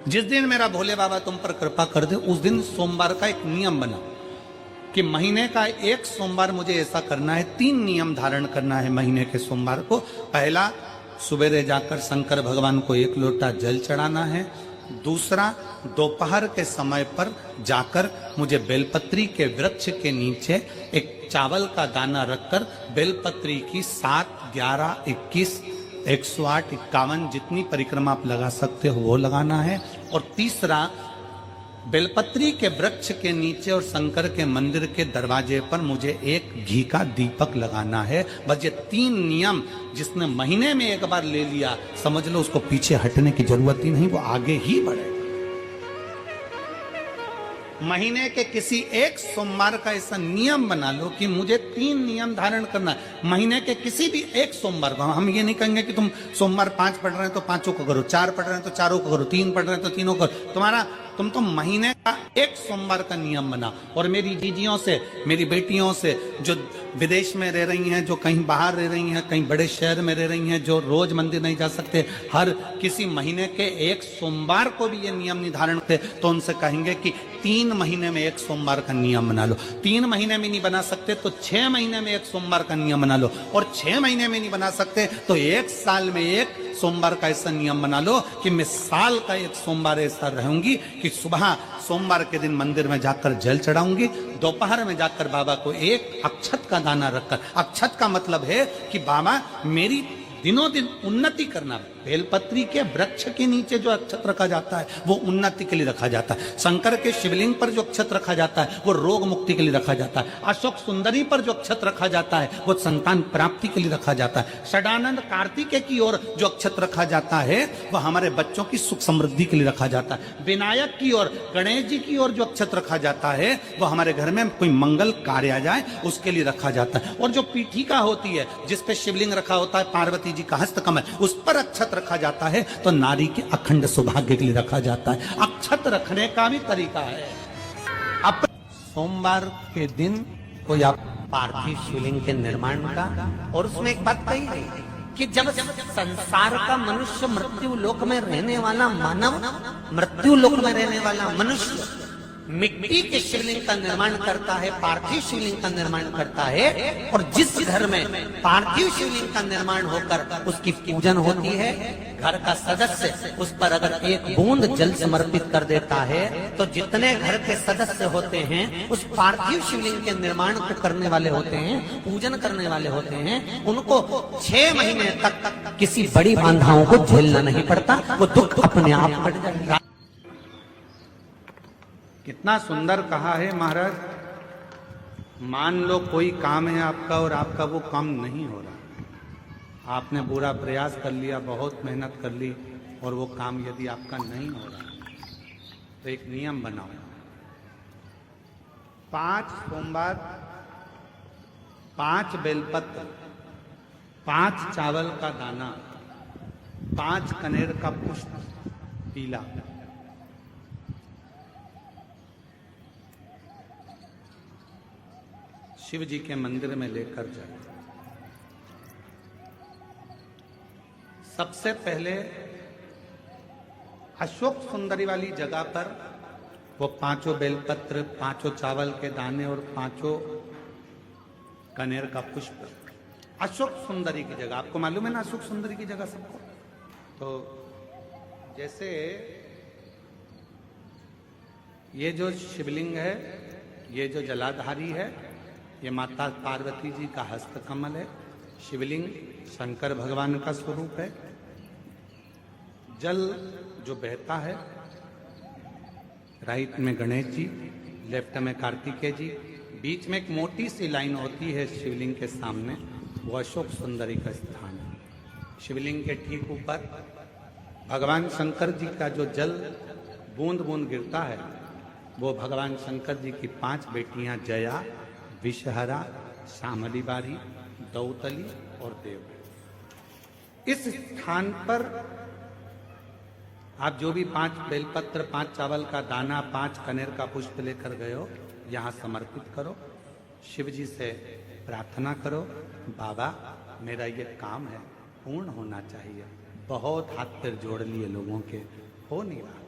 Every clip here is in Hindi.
जिस दिन मेरा भोले बाबा तुम पर कृपा कर दे उस दिन सोमवार का एक नियम बना कि महीने का एक सोमवार मुझे ऐसा करना है, 3 नियम धारण करना है महीने के सोमवार को। पहला, सुबेरे जाकर शंकर भगवान को 1 लोटा जल चढ़ाना है। दूसरा, दोपहर के समय पर जाकर मुझे बेलपत्री के वृक्ष के नीचे एक चावल का दाना रखकर बेलपत्री की 7, 11, 21, 108, 51 जितनी परिक्रमा आप लगा सकते हो वो लगाना है। और तीसरा, बेलपत्री के वृक्ष के नीचे और शंकर के मंदिर के दरवाजे पर मुझे एक घी का दीपक लगाना है। बस ये 3 नियम जिसने महीने में एक बार ले लिया, समझ लो उसको पीछे हटने की जरूरत ही नहीं, वो आगे ही बढ़े। महीने के किसी एक सोमवार का ऐसा नियम बना लो कि मुझे 3 नियम धारण करना है महीने के किसी भी एक सोमवार को। हम ये नहीं कहेंगे कि तुम सोमवार 5 पढ़ रहे हैं तो 5 को करो, 4 पढ़ रहे हैं तो 4 को करो, 3 पढ़ रहे हैं तो 3 को करो। तुम तो महीने का एक सोमवार का नियम बना। और मेरी जीजियों से, मेरी बेटियों से जो विदेश में रह रही हैं, जो कहीं बाहर रह रही हैं, कहीं बड़े शहर में रह रही हैं, जो रोज मंदिर नहीं जा सकते, हर किसी महीने के एक सोमवार को भी ये नियम निर्धारण करते, तो उनसे कहेंगे कि 3 महीने में एक सोमवार का नियम बना लो। 3 महीने में नहीं बना सकते तो 6 महीने में एक सोमवार का नियम बना लो। और 6 महीने में नहीं बना सकते तो 1 साल में एक सोमवार का ऐसा नियम बना लो कि मैं साल का एक सोमवार ऐसा रहूंगी कि सुबह सोमवार के दिन मंदिर में जाकर जल चढ़ाऊंगी, दोपहर में जाकर बाबा को एक अक्षत का दाना रखकर, अक्षत का मतलब है कि बाबा मेरी दिनों दिन उन्नति करना। बेलपत्री के वृक्ष के नीचे जो अक्षत रखा जाता है वो उन्नति के लिए रखा जाता है। शंकर के शिवलिंग पर जो अक्षत रखा जाता है वो रोग मुक्ति के लिए रखा जाता है। अशोक सुंदरी पर जो अक्षत रखा जाता है वो संतान प्राप्ति के लिए रखा जाता है। षडानंद कार्तिकेय की ओर जो अक्षत रखा जाता है वह हमारे बच्चों की सुख समृद्धि के लिए रखा जाता है। विनायक की ओर, गणेश जी की ओर जो अक्षत रखा जाता है वो हमारे घर में कोई मंगल कार्य आ जाए उसके लिए रखा जाता है। और जो पीठिका होती है जिसपे शिवलिंग रखा होता है, पार्वती जी का हस्तकमल, उस पर अक्षत रखा जाता है तो नारी के अखंड सौभाग्य के लिए रखा जाता है। अक्षत रखने का भी तरीका है। अब सोमवार के दिन कोई आप पार्थिव शिवलिंग के निर्माण का, और उसमें एक बात कही गई कि जब संसार का मनुष्य, मृत्यु लोक में रहने वाला मानव, मृत्यु लोक में रहने वाला मनुष्य मिट्टी के शिवलिंग का निर्माण करता है, पार्थिव शिवलिंग का निर्माण करता है, और जिस घर में पार्थिव शिवलिंग का निर्माण होकर उसकी पूजन होती है, घर का सदस्य उस पर अगर एक बूंद जल समर्पित कर देता है तो जितने घर के सदस्य होते हैं उस पार्थिव शिवलिंग के निर्माण को करने वाले होते हैं, पूजन करने वाले होते हैं, उनको 6 महीने तक किसी बड़ी बाधाओं को झेलना नहीं पड़ता, वो दुख अपने आप बढ़ जाएगा। कितना सुंदर कहा है महाराज। मान लो कोई काम है आपका और आपका वो काम नहीं हो रहा, आपने पूरा प्रयास कर लिया, बहुत मेहनत कर ली, और वो काम यदि आपका नहीं हो रहा तो एक नियम बनाओ। 5 सोमवार, 5 बेलपत्र, 5 चावल का दाना, 5 कनेर का पुष्प पीला, शिव जी के मंदिर में लेकर जाए। सबसे पहले अशोक सुंदरी वाली जगह पर वो 5 बेलपत्र, 5 चावल के दाने और 5 कनेर का पुष्प अशोक सुंदरी की जगह, आपको मालूम है ना अशोक सुंदरी की जगह सबको। तो जैसे ये जो शिवलिंग है, ये जो जलाधारी है, ये माता पार्वती जी का हस्तकमल है। शिवलिंग शंकर भगवान का स्वरूप है। जल जो बहता है, राइट में गणेश जी, लेफ्ट में कार्तिकेय जी, बीच में एक मोटी सी लाइन होती है शिवलिंग के सामने, वो अशोक सुंदरी का स्थान है। शिवलिंग के ठीक ऊपर भगवान शंकर जी का जो जल बूंद बूंद गिरता है वो भगवान शंकर जी की 5 बेटियां जया, विषहरा, श्यामली बारी, दौतली और देव। इस स्थान पर आप जो भी 5 बेलपत्र, 5 चावल का दाना, 5 कनेर का पुष्प लेकर गए हो, यहाँ समर्पित करो। शिव जी से प्रार्थना करो, बाबा मेरा ये काम है पूर्ण होना चाहिए। बहुत हाथ पैर जोड़ लिए लोगों के, हो नहीं रहा।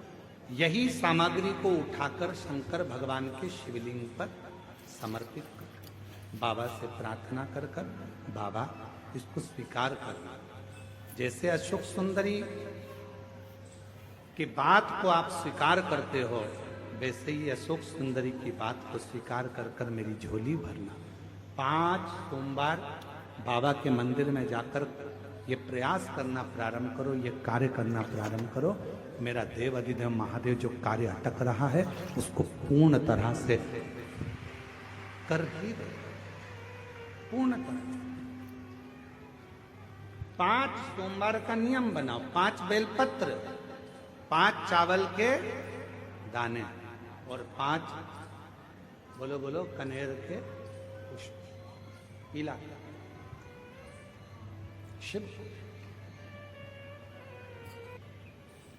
यही सामग्री को उठाकर शंकर भगवान के शिवलिंग पर समर्पित कर, बाबा से प्रार्थना कर कर बाबा इसको स्वीकार करना। जैसे अशोक सुंदरी की बात को आप स्वीकार करते हो, वैसे ही अशोक सुंदरी की बात को स्वीकार कर कर मेरी झोली भरना। 5 सोमवार बाबा के मंदिर में जाकर ये प्रयास करना प्रारंभ करो, ये कार्य करना प्रारंभ करो। मेरा देव अधिदेव महादेव जो कार्य अटक रहा है उसको पूर्ण तरह से कर ही दे, पूर्ण तरह। 5 सोमवार का नियम बनाओ, 5 बेलपत्र, 5 चावल के दाने और 5 बोलो बोलो कनेर के पुष्प, पीला शिव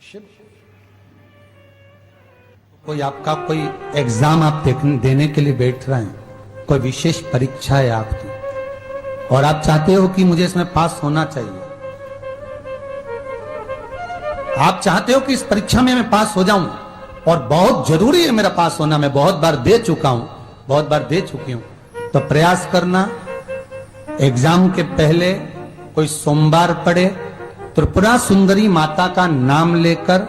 शिव। कोई आपका कोई एग्जाम आप देने के लिए बैठ रहे हैं, कोई विशेष परीक्षा है आपकी और आप चाहते हो कि मुझे इसमें पास होना चाहिए, आप चाहते हो कि इस परीक्षा में मैं पास हो जाऊं और बहुत जरूरी है मेरा पास होना, मैं बहुत बार दे चुका हूं, बहुत बार दे चुकी हूं, तो प्रयास करना एग्जाम के पहले कोई सोमवार पड़े, त्रिपुरा सुंदरी माता का नाम लेकर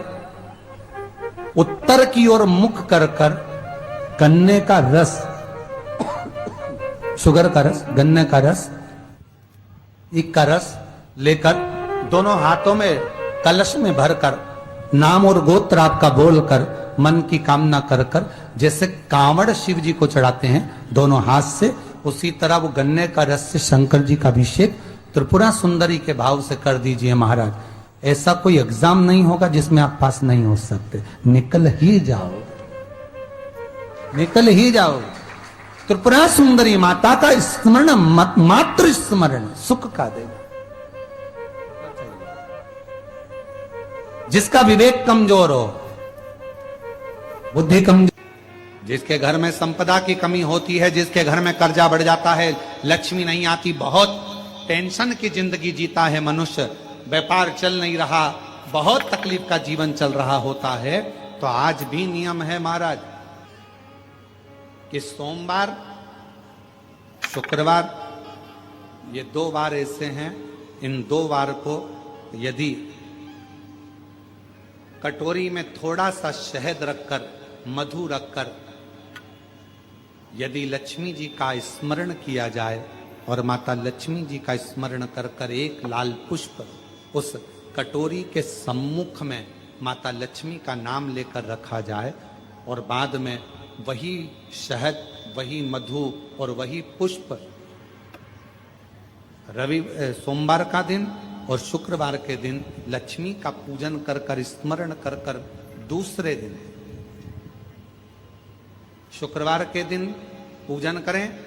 उत्तर की ओर मुख कर कर गन्ने का रस, शुगर का रस, गन्ने का रस, एक का रस लेकर दोनों हाथों में कलश में भरकर नाम और गोत्र आपका बोलकर मन की कामना कर कर, जैसे कांवड़ शिव जी को चढ़ाते हैं दोनों हाथ से, उसी तरह वो गन्ने का रस से शंकर जी का अभिषेक त्रिपुरा सुंदरी के भाव से कर दीजिए महाराज। ऐसा कोई एग्जाम नहीं होगा जिसमें आप पास नहीं हो सकते, निकल ही जाओ, निकल ही जाओ। त्रिपुरा सुंदरी माता का स्मरण, मात्र स्मरण सुख का देगा। जिसका विवेक कमजोर हो, बुद्धि कमजोर, जिसके घर में संपदा की कमी होती है, जिसके घर में कर्जा बढ़ जाता है, लक्ष्मी नहीं आती, बहुत टेंशन की जिंदगी जीता है मनुष्य, व्यापार चल नहीं रहा, बहुत तकलीफ का जीवन चल रहा होता है, तो आज भी नियम है महाराज कि सोमवार, शुक्रवार, ये 2 वार ऐसे हैं, इन 2 वार को यदि कटोरी में थोड़ा सा शहद रखकर, मधु रखकर यदि लक्ष्मी जी का स्मरण किया जाए और माता लक्ष्मी जी का स्मरण कर कर एक लाल पुष्प उस कटोरी के सम्मुख में माता लक्ष्मी का नाम लेकर रखा जाए और बाद में वही शहद, वही मधु और वही पुष्प सोमवार का दिन और शुक्रवार के दिन लक्ष्मी का पूजन कर कर, स्मरण कर कर, दूसरे दिन शुक्रवार के दिन पूजन करें,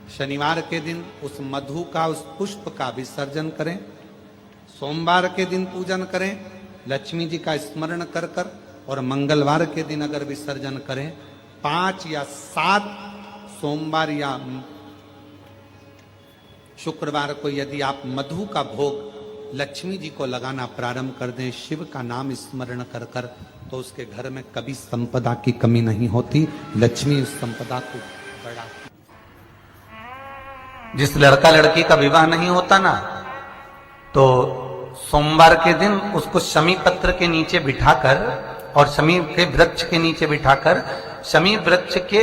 शनिवार के दिन उस मधु का, उस पुष्प का विसर्जन करें, सोमवार के दिन पूजन करें लक्ष्मी जी का स्मरण कर कर, और मंगलवार के दिन अगर विसर्जन करें, 5 या 7 सोमवार या शुक्रवार को यदि आप मधु का भोग लक्ष्मी जी को लगाना प्रारंभ कर दें, शिव का नाम स्मरण कर कर, तो उसके घर में कभी संपदा की कमी नहीं होती, लक्ष्मी उस संपदा को बढ़ाती। जिस लड़का लड़की का विवाह नहीं होता ना, तो सोमवार के दिन उसको शमी पत्र के नीचे बिठाकर और शमी के वृक्ष के नीचे बिठाकर शमी वृक्ष के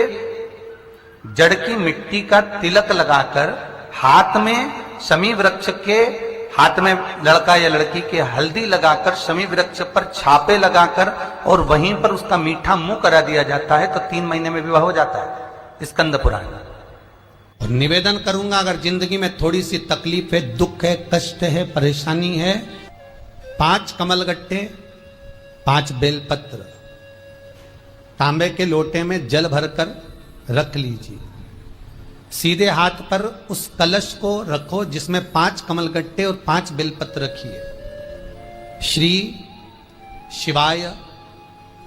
जड़ की मिट्टी का तिलक लगाकर, हाथ में शमी वृक्ष के, हाथ में लड़का या लड़की के हल्दी लगाकर, शमी वृक्ष पर छापे लगाकर और वहीं पर उसका मीठा मुंह करा दिया जाता है, तो 3 महीने में विवाह हो जाता है। स्कंद पुराण। और निवेदन करूंगा, अगर जिंदगी में थोड़ी सी तकलीफ है, दुख है, कष्ट है, परेशानी है, 5 कमलगट्टे, 5 बेलपत्र तांबे के लोटे में जल भरकर रख लीजिए, सीधे हाथ पर उस कलश को रखो जिसमें 5 कमलगट्टे और 5 बेलपत्र रखिए। श्री शिवाय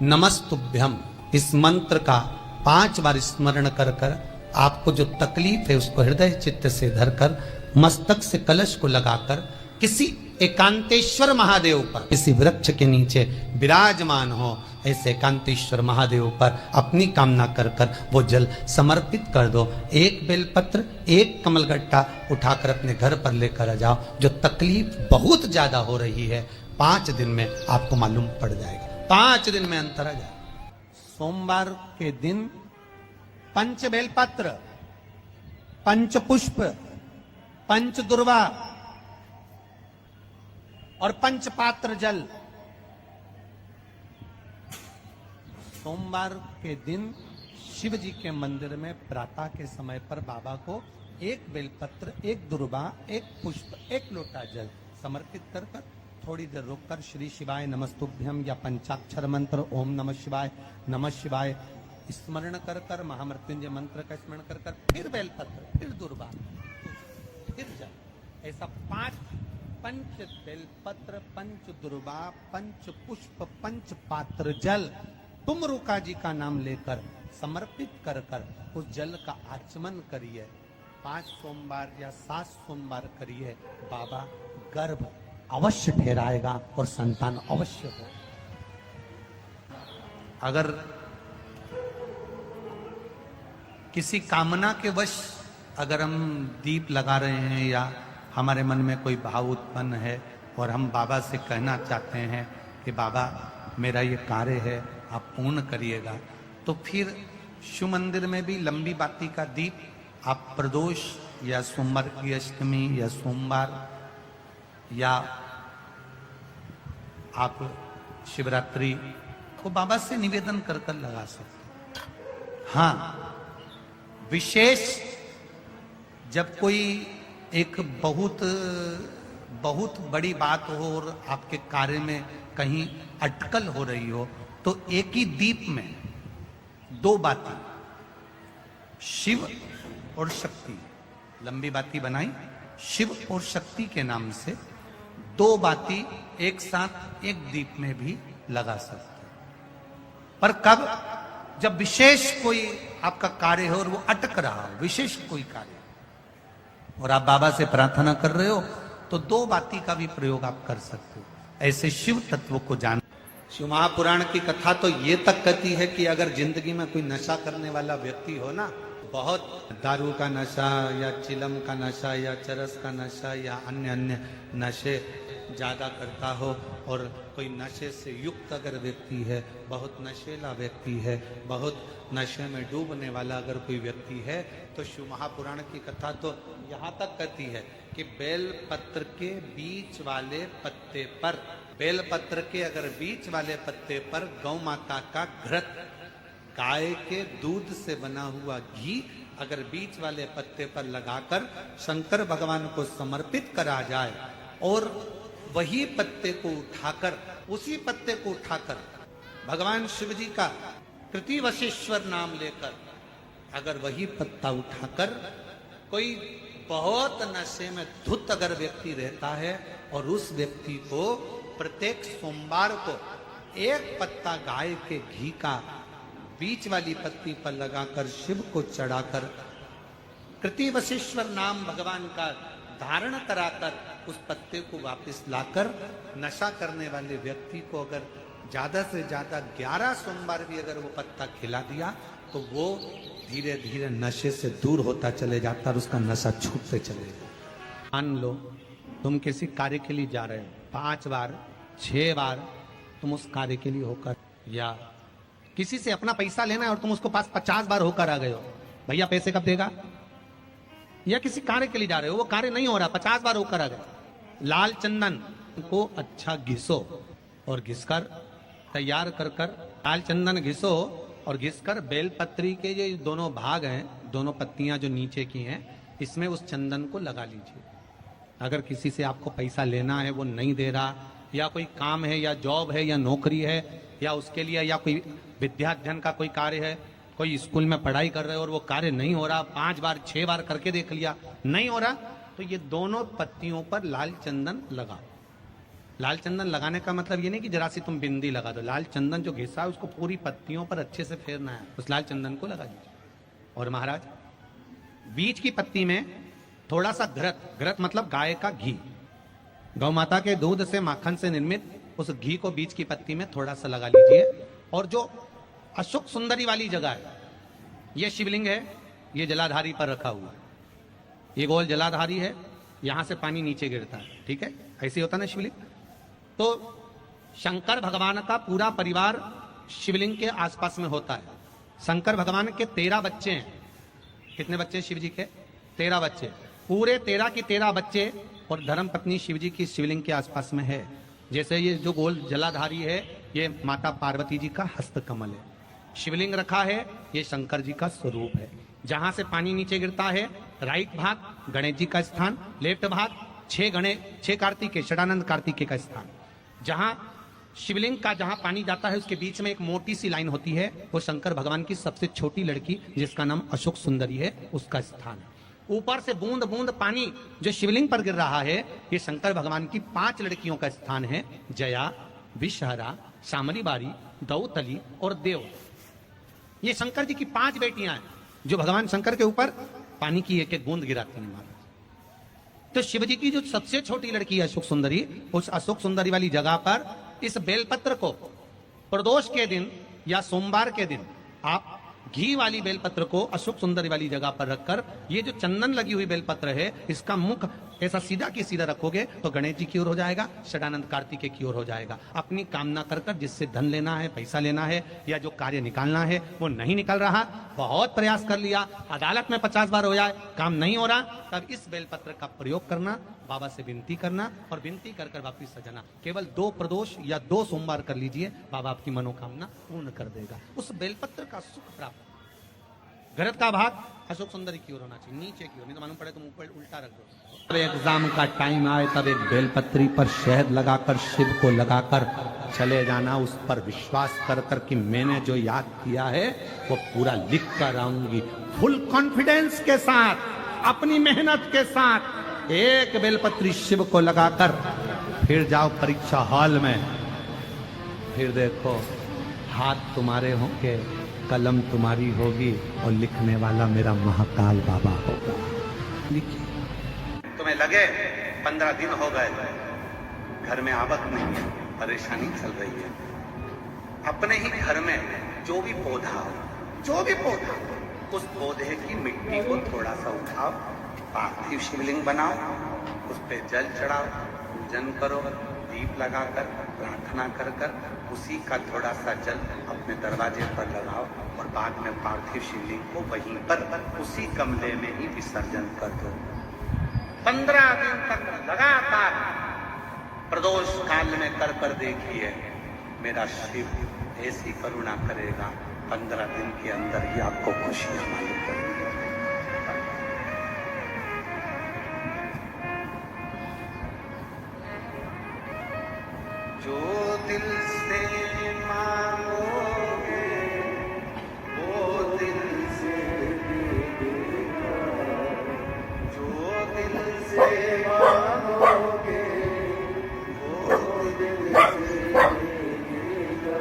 नमस्तुभ्यम, इस मंत्र का 5 बार स्मरण कर कर आपको जो तकलीफ है उसको हृदय चित्त से धरकर मस्तक से कलश को लगाकर किसी एकांतेश्वर महादेव पर किसी वृक्ष के नीचे विराजमान हो, ऐसे एकांतेश्वर महादेव पर अपनी कामना कर कर वो जल समर्पित कर दो। एक बेलपत्र, एक कमलगट्टा उठाकर अपने घर पर लेकर आ जाओ। जो तकलीफ बहुत ज्यादा हो रही है 5 दिन में आपको मालूम पड़ जाएगा, 5 दिन में अंतर आ जाएगा। सोमवार के दिन पंच बेलपत्र, पंच पुष्प, पंच दुर्वा और पंचपात्र जल। सोमवार के दिन शिव जी के मंदिर में प्रातः के समय पर बाबा को एक बेलपत्र, एक दुर्वा, एक पुष्प, एक लोटा जल समर्पित कर कर थोड़ी देर रुककर श्री शिवाय नमस्तुभ्यम या पंचाक्षर मंत्र ओम नमः शिवाय स्मरण कर कर, महामृत्युंजय मंत्र का स्मरण कर कर, फिर बेलपत्र, फिर दुर्वा, फिर जल। ऐसा 5 पंच बेलपत्र, पंच दुर्वा, पंच पुष्प, पंच पात्र जल तुम रुका जी का नाम लेकर समर्पित कर कर उस जल का आचमन करिए। 5 सोमवार या 7 सोमवार करिए, बाबा गर्भ अवश्य ठहराएगा और संतान अवश्य हो। अगर किसी कामना के वश अगर हम दीप लगा रहे हैं या हमारे मन में कोई भाव उत्पन्न है और हम बाबा से कहना चाहते हैं कि बाबा मेरा ये कार्य है आप पूर्ण करिएगा, तो फिर शिव मंदिर में भी लंबी बाती का दीप आप प्रदोष या सोमवार की अष्टमी या सोमवार या आप शिवरात्रि को बाबा से निवेदन कर कर लगा सकते। हाँ, विशेष जब कोई एक बहुत बड़ी बात हो और आपके कार्य में कहीं अटकल हो रही हो, तो एक ही दीप में 2 बाती, शिव और शक्ति, लंबी बाती बनाई शिव और शक्ति के नाम से, 2 बाती एक साथ एक दीप में भी लगा सकते। पर कब? जब विशेष कोई आपका कार्य हो और वो अटक रहा हो, विशेष कोई कार्य, और आप बाबा से प्रार्थना कर रहे हो, तो 2 बाती का भी प्रयोग आप कर सकते हो। ऐसे शिव तत्व को जान। शिव महापुराण की कथा तो ये तक कहती है कि अगर जिंदगी में कोई नशा करने वाला व्यक्ति हो ना, बहुत दारू का नशा या चिलम का नशा या चरस का नशा या अन्य नशे ज्यादा करता हो, और कोई नशे से युक्त अगर व्यक्ति है, बहुत नशेला व्यक्ति है, बहुत नशे में डूबने वाला अगर कोई व्यक्ति है, तो शिव महापुराण की कथा तो यहाँ तक कहती है कि बेल पत्र के बीच वाले पत्ते पर, बेल पत्र के अगर बीच वाले पत्ते पर गौ माता का घृत, गाय के दूध से बना हुआ घी अगर बीच वाले पत्ते पर लगाकर शंकर भगवान को समर्पित करा जाए, और वही पत्ते को उठाकर, उसी पत्ते को उठाकर भगवान शिव जी का कृतिवशेश्वर नाम लेकर, अगर वही पत्ता उठाकर कोई बहुत नशे में धुत अगर व्यक्ति रहता है और उस व्यक्ति को प्रत्येक सोमवार को एक पत्ता गाय के घी का बीच वाली पत्ती पर लगाकर शिव को चढ़ाकर कृतिवशेश्वर नाम भगवान का धारण कराकर उस पत्ते को वापस लाकर नशा करने वाले व्यक्ति को अगर ज्यादा से ज्यादा 11 सोमवार भी अगर वो पत्ता खिला दिया, तो वो धीरे धीरे नशे से दूर होता चले जाता और उसका नशा छूटते चलेगा। मान लो तुम किसी कार्य के लिए जा रहे हो, 5 बार 6 बार तुम उस कार्य के लिए होकर, या किसी से अपना पैसा लेना है और तुम उसको पास 50 बार होकर आ गए हो, भैया पैसे कब देगा, या किसी कार्य के लिए जा रहे हो, वो कार्य नहीं हो रहा, 50 बार होकर आ गए, लाल चंदन को अच्छा घिसो और घिसकर तैयार कर कर, लाल चंदन घिसो और घिसकर बेलपत्री के ये दोनों भाग हैं, दोनों पत्तियां जो नीचे की हैं, इसमें उस चंदन को लगा लीजिए। अगर किसी से आपको पैसा लेना है, वो नहीं दे रहा, या कोई काम है या जॉब है या नौकरी है या उसके लिए, या कोई विद्याध्ययन का कोई कार्य है, कोई स्कूल में पढ़ाई कर रहे हो और वो कार्य नहीं हो रहा, 5 बार 6 बार करके देख लिया नहीं हो रहा, तो ये दोनों पत्तियों पर लाल चंदन लगाओ। लाल चंदन लगाने का मतलब ये नहीं कि जरा सी तुम बिंदी लगा दो, लाल चंदन जो घिसा है उसको पूरी पत्तियों पर अच्छे से फेरना है, उस लाल चंदन को लगा दीजिए। और महाराज बीच की पत्ती में थोड़ा सा घृत, घृत मतलब गाय का घी, गौ माता के दूध से माखन से निर्मित उस घी को बीच की पत्ती में थोड़ा सा लगा लीजिए। और जो अशोक सुंदरी वाली जगह है, ये शिवलिंग है, ये जलाधारी पर रखा हुआ है। ये गोल जलाधारी है, यहां से पानी नीचे गिरता है, ठीक है, ऐसे होता ना शिवलिंग। तो शंकर भगवान का पूरा परिवार शिवलिंग के आसपास में होता है। शंकर भगवान के 13 बच्चे हैं। कितने बच्चे शिव जी के? 13 बच्चे। पूरे 13 की 13 बच्चे और धर्म पत्नी शिव जी की शिवलिंग के आसपास में है। जैसे ये जो गोल जलाधारी है, ये माता पार्वती जी का हस्त कमल है। शिवलिंग रखा है, ये शंकर जी का स्वरूप है। जहां से पानी नीचे गिरता है, राइट भाग गणेश जी का स्थान, लेफ्ट भाग 6 कार्तिकेय, षडानंद कार्तिकेय का स्थान। जहां शिवलिंग का जहां पानी जाता है, उसके बीच में एक मोटी सी लाइन होती है, वो शंकर भगवान की सबसे छोटी लड़की जिसका नाम अशोक सुंदरी है, उसका स्थान है। ऊपर से बूंद बूंद पानी जो शिवलिंग पर गिर रहा है, ये शंकर भगवान की 5 लड़कियों का स्थान है, जया, विषहरा, शामली बारी, दौतली और देव। ये शंकर जी की 5 बेटियां हैं जो भगवान शंकर के ऊपर पानी की एक एक बूंद गिराती हैं। तो शिव जी की जो सबसे छोटी लड़की है अशोक सुंदरी, उस अशोक सुंदरी वाली जगह पर इस बेलपत्र को प्रदोष के दिन या सोमवार के दिन आप घी वाली बेलपत्र को अशोक सुंदरी वाली जगह पर रखकर, ये जो चंदन लगी हुई बेलपत्र है, इसका मुख ऐसा सीधा की सीधा रखोगे तो गणेश जी की ओर हो जाएगा, षडानंद कार्तिकेय की ओर हो जाएगा। अपनी कामना कर कर जिससे धन लेना है, पैसा लेना है या जो कार्य निकालना है वो नहीं निकल रहा, बहुत प्रयास कर लिया, अदालत में 50 बार हो जाए, काम नहीं हो रहा, तब इस बेलपत्र का प्रयोग करना, बाबा से विनती करना और विनती कर कर वापिस सजाना। केवल 2 प्रदोष या 2 सोमवार कर लीजिए, बाबा आपकी मनोकामना पूर्ण कर देगा। उस बेलपत्र का सुख प्राप्त। गरत का भाग अशोक सुंदरी की ओर होना चाहिए, नीचे की ओर, नहीं तो मालूम पड़े तुम ऊपर उल्टा रख दो। एग्जाम का टाइम आए तब एक बेलपत्री पर शहद लगाकर, शिव को लगाकर चले जाना, उस पर विश्वास कर कर कि मैंने जो याद किया है वो पूरा लिख कर आऊंगी। फुल कॉन्फिडेंस के साथ, अपनी मेहनत के साथ एक बेलपत्री शिव को लगाकर फिर जाओ परीक्षा हॉल में, फिर देखो हाथ तुम्हारे होंगे, कलम तुम्हारी होगी और लिखने वाला मेरा महाकाल बाबा होगा। लिखिए। तुम्हें लगे 15 दिन हो गए, घर में आवक नहीं है, परेशानी चल रही है, अपने ही घर में जो भी पौधा हो, जो भी पौधा, उस पौधे की मिट्टी को थोड़ा सा उठाओ, पार्थिव शिवलिंग बनाओ, उस पे जल चढ़ाओ, पूजन करो, दीप लगाकर प्रार्थना कर कर उसी का थोड़ा सा जल अपने दरवाजे पर लगाओ और बाद में पार्थिव शिवलिंग को वहीं पर उसी गमले में ही विसर्जन कर दो। 15 दिन तक लगातार प्रदोष काल में कर देखिए, मेरा शिव ऐसी करुणा करेगा, 15 दिन के अंदर ही आपको खुशियां मालूम पड़ेगी। जो दिल से मांगोगे वो दिल से मिलेगा, जो दिल से मांगोगे वो दिल से मिलेगा।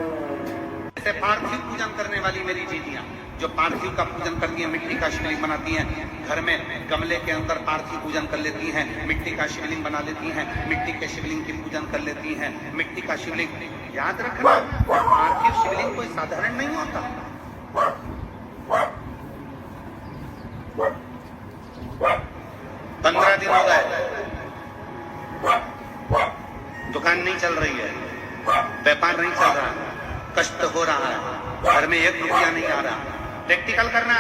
ऐसे पार्थिव पूजन करने वाली मेरी दीदियां जो पार्थिव का पूजन करती हैं, मिट्टी का शिवलिंग बनाती हैं, घर में गमले के अंदर पार्थिव पूजन कर लेती हैं, मिट्टी का शिवलिंग बना लेती हैं, मिट्टी के शिवलिंग की पूजन कर लेती हैं। मिट्टी का शिवलिंग याद रखना, पार्थिव शिवलिंग कोई साधारण नहीं होता। 15 दिन हो गए, दुकान नहीं चल रही है, व्यापार नहीं चल रहा, कष्ट हो रहा है, घर में 1 रुपया नहीं आ रहा। प्रैक्टिकल करना,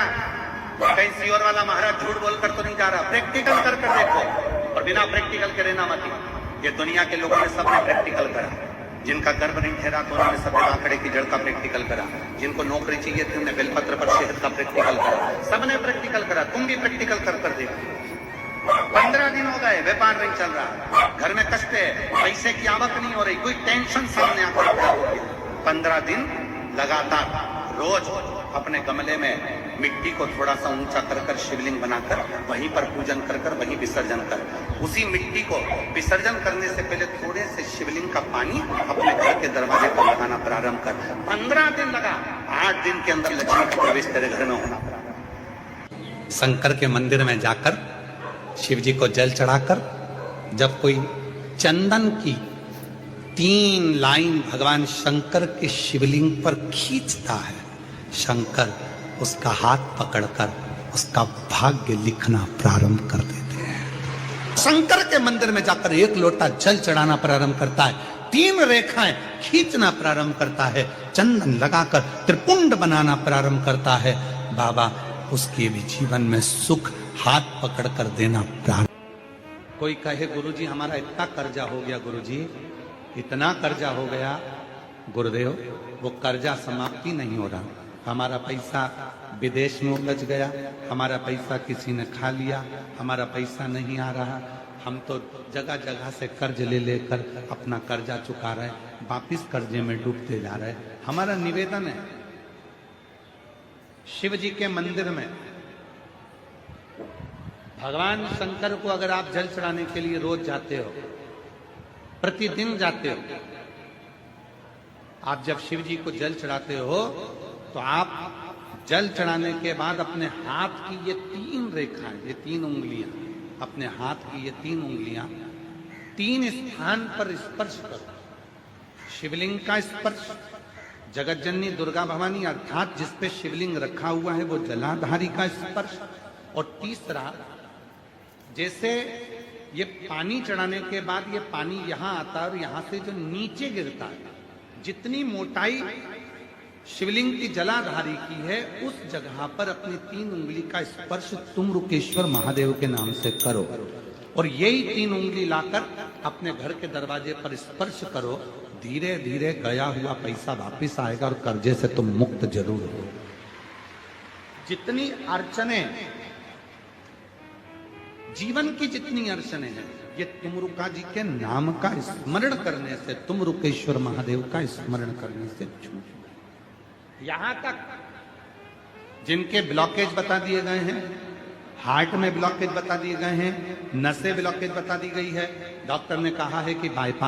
कहीं सीओर वाला महाराज झूठ बोलकर तो नहीं जा रहा, प्रैक्टिकल कर कर देखो, और बिना प्रैक्टिकल के रहना मत। ये दुनिया के लोगों ने सबने प्रैक्टिकल करा, जिनका गर्भ नहीं ठहरा तो उन्होंने सबने आंकड़े की जड़ का प्रैक्टिकल करा, जिनको नौकरी चाहिए थी उन्होंने बेलपत्र पर शहद का प्रैक्टिकल करा, सबने प्रैक्टिकल करा, तुम भी प्रैक्टिकल कर कर देखो। 15 दिन हो गए, व्यापार नहीं चल रहा, घर में कष्ट है, पैसे की आवक नहीं हो रही, कोई टेंशन सामने आकर खड़ा हो गया। 15 दिन लगातार रोज अपने गमले में मिट्टी को थोड़ा सा ऊंचा कर कर शिवलिंग बनाकर वहीं पर पूजन कर कर वहीं विसर्जन कर, उसी मिट्टी को विसर्जन करने से पहले थोड़े से शिवलिंग का पानी अपने घर के दरवाजे पर लगाना प्रारंभ कर। 15 दिन लगा, 8 दिन के अंदर लक्ष्मी का प्रवेश तेरे घर में होना। शंकर के मंदिर में जाकर शिव जी को जल चढ़ाकर जब कोई चंदन की 3 लाइन भगवान शंकर के शिवलिंग पर खींचता है, शंकर उसका हाथ पकड़कर उसका भाग्य लिखना प्रारंभ कर देते हैं। शंकर के मंदिर में जाकर 1 लोटा जल चढ़ाना प्रारंभ करता है, 3 रेखाएं खींचना प्रारंभ करता है, चंदन लगाकर त्रिपुंड बनाना प्रारंभ करता है। बाबा उसके भी जीवन में सुख हाथ पकड़कर देना प्रारंभ। कोई कहे गुरुजी हमारा इतना कर्जा हो गया, गुरुजी इतना कर्जा हो गया। गुरुदेव वो कर्जा समाप्ति नहीं हो रहा, हमारा पैसा विदेश में उलझ गया, हमारा पैसा किसी ने खा लिया, हमारा पैसा नहीं आ रहा, हम तो जगह जगह से कर्ज ले लेकर अपना कर्जा चुका रहे, वापिस कर्जे में डूबते जा रहे। हमारा निवेदन है शिव जी के मंदिर में भगवान शंकर को अगर आप जल चढ़ाने के लिए रोज जाते हो, प्रतिदिन जाते हो, आप जब शिव जी को जल चढ़ाते हो तो आप जल चढ़ाने के बाद अपने हाथ की ये 3 रेखाएं, ये 3 उंगलियां, अपने हाथ की ये 3 उंगलियां 3 स्थान पर स्पर्श करो। शिवलिंग का स्पर्श, जगत जननी दुर्गा भवानी अर्थात जिस पे शिवलिंग रखा हुआ है वो जलाधारी का स्पर्श, और तीसरा जैसे ये पानी चढ़ाने के बाद ये पानी यहां आता है और यहां से जो नीचे गिरता है, जितनी मोटाई शिवलिंग की जलाधारी की है उस जगह पर अपनी 3 उंगली का स्पर्श तुम रुकेश्वर महादेव के नाम से करो, और यही 3 उंगली लाकर अपने घर के दरवाजे पर स्पर्श करो। धीरे धीरे गया हुआ पैसा वापिस आएगा और कर्जे से तुम मुक्त जरूर हो। जितनी अड़चने, जीवन की जितनी अड़चने हैं, ये तुमरुका जी के नाम का स्मरण करने से, तुम रुकेश्वर महादेव का स्मरण करने से छूट। यहां तक जिनके ब्लॉकेज बता दिए गए हैं, हार्ट में ब्लॉकेज बता दिए गए हैं, नसें ब्लॉकेज बता दी गई है, डॉक्टर ने कहा है कि बाईपास